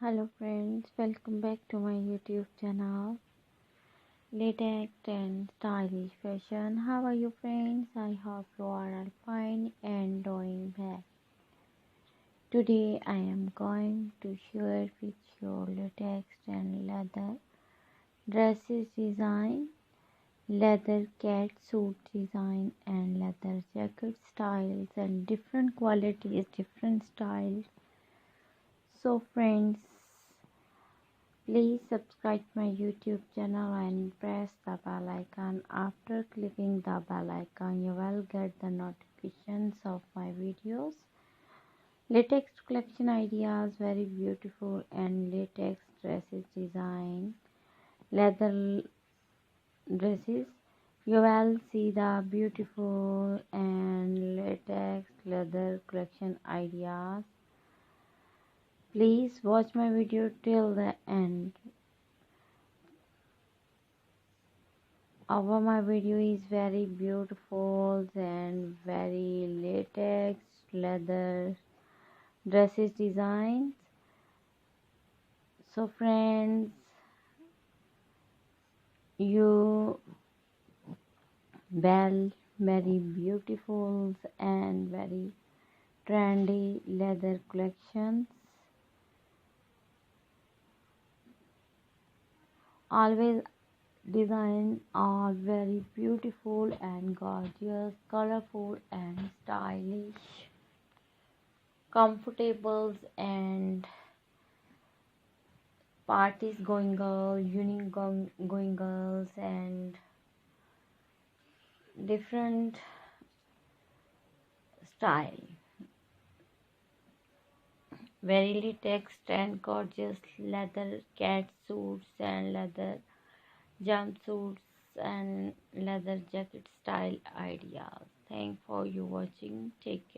Hello friends, welcome back to my YouTube channel Latex and Stylish Fashion. How are you friends? I hope you are all fine and doing well. Today I am going to share with you latex and leather dresses design, leather cat suit design and leather jacket styles and different qualities, different styles. So friends, please subscribe my YouTube channel and press the bell icon. After clicking the bell icon, you will get the notifications of my videos. Latex collection ideas, very beautiful, and latex dresses design, leather dresses. You will see the beautiful and latex leather collection ideas. Please watch my video till the end. My video is very beautiful and very latex leather dresses designs. So friends, you very beautiful and very trendy leather collections. Always designs are very beautiful and gorgeous, colorful and stylish, comfortable and parties going girls, unique going girls, and different style. Very latex and gorgeous leather cat suits and leather jumpsuits and leather jacket style ideas. Thank for you watching. Take care.